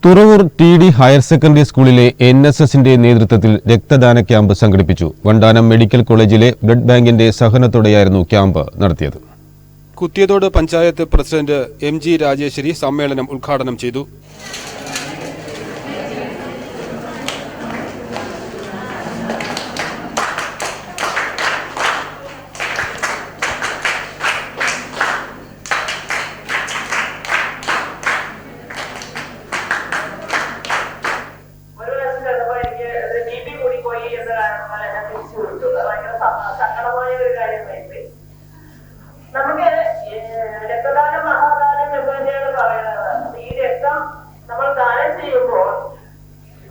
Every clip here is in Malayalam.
തുറവൂർ ടി.ഡി. ഹയർ സെക്കൻഡറി സ്കൂളിലെ NSSന്റെ നേതൃത്വത്തിൽ രക്തദാന ക്യാമ്പ് സംഘടിപ്പിച്ചു. വണ്ടാനം മെഡിക്കൽ കോളേജിലെ ബ്ലഡ് ബാങ്കിന്റെ സഹകരണത്തോടെയായിരുന്നു ക്യാമ്പ് നടത്തിയത്. കുത്തിയതോട് പഞ്ചായത്ത് പ്രസിഡന്റ് MG രാജേശ്വരി സമ്മേളനം ഉദ്ഘാടനം ചെയ്തു. നമുക്ക് രക്തദാന മഹാദാനം എന്ന് തന്നെയാണ് പറയുന്നത്. ഈ രക്തം നമ്മൾ ദാനം ചെയ്യുമ്പോൾ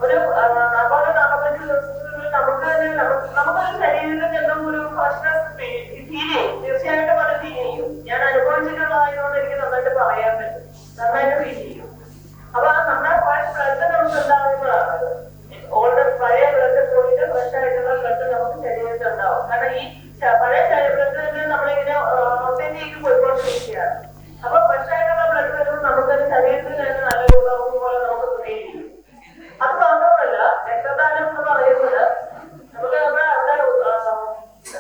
ഒരു 40-45 ദിവസത്തിനുള്ളിൽ നമുക്ക് തന്നെ നമുക്കൊരു ശരീരത്തിൽ ചെന്നും ഒരു പ്രശ്നം ഫീൽ ചെയ്യും. തീർച്ചയായിട്ടും അത് ഫീൽ ചെയ്യും. ഞാൻ അനുഭവിച്ചിട്ടുള്ളതായതുകൊണ്ട് എനിക്ക് നന്നായിട്ട് പറയാൻ പറ്റും. നന്നായിട്ട് ഫീൽ ചെയ്യും. അപ്പൊ ആ നമ്മുടെ ബ്ലഡ് നമുക്ക് ഉണ്ടാകുന്നതാണ്. ഓൾഡ് പഴയ ബ്ലഡ് പോയിട്ട് ഫ്രഷ് ആയിട്ടുള്ള ബ്ലഡ് നമുക്ക് ശരീരത്തിൽ ഉണ്ടാവും. കാരണം ഈ പഴയ ബ്ലഡ് തന്നെ നമ്മളിങ്ങനെ ഒട്ടേക്ക് പോയിക്കൊണ്ടിരിക്കുകയാണ്. അപ്പൊ ഫ്രഷ് ആയിട്ടുള്ള ബ്ലഡ് വരുമ്പോൾ നമുക്കൊരു ശരീരത്തിൽ തന്നെ നല്ല ഗുണം പോലെ നമുക്ക് ഫീൽ ചെയ്യും. അത് മാത്രമല്ല, രക്തദാനം എന്ന് പറയുന്നത് നമുക്ക് നമ്മുടെ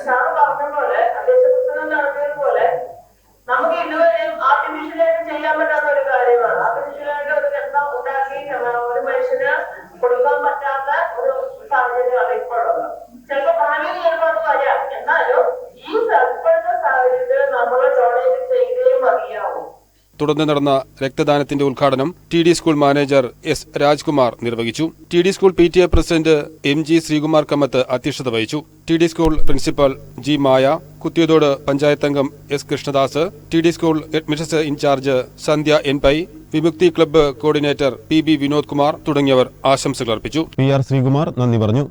സാറ് പറഞ്ഞ പോലെ അധ്യക്ഷ പ്രസംഗം നടത്തിയതുപോലെ നമുക്ക് ഇതുവരെയും ആർട്ടിഫിഷ്യലായിട്ട് ചെയ്യാൻ പറ്റാത്ത ഒരു കാര്യമാണ്. ആർട്ടിഫിഷ്യലായിട്ട് ഒരു രക്തം ഉണ്ടാക്കി ഒരു മനുഷ്യന് കൊടുക്കാൻ പറ്റാത്ത ഒരു സാഹചര്യമാണ് ഇപ്പോഴുള്ളത്. ചിലപ്പോൾ ഭാവിയിൽ ചിലപ്പോൾ അത് വരാം. എന്നാലും ഈ ഇപ്പോഴത്തെ സാഹചര്യത്തിൽ നമ്മൾ ഡൊണേറ്റ് ചെയ്തേ മതിയാവും. തുടർന്ന് നടന്ന രക്തദാനത്തിന്റെ ഉദ്ഘാടനം TD. School manager S. Rajkumar നിർവഹിച്ചു. TD. School PTA president MG Srikumar Kammath അധ്യക്ഷത വഹിച്ചു. TD. School principal G. Maya, Kuthiyathode panchayat അംഗം S. Krishnadas, TD. School administration incharge Sandhya N. Pai, Vimukthi club coordinator PB Vinod Kumar തുടങ്ങിയവർ ആശംസകൾ അർപ്പിച്ചു. PR ശ്രീകുമാർ നന്ദി പറഞ്ഞു.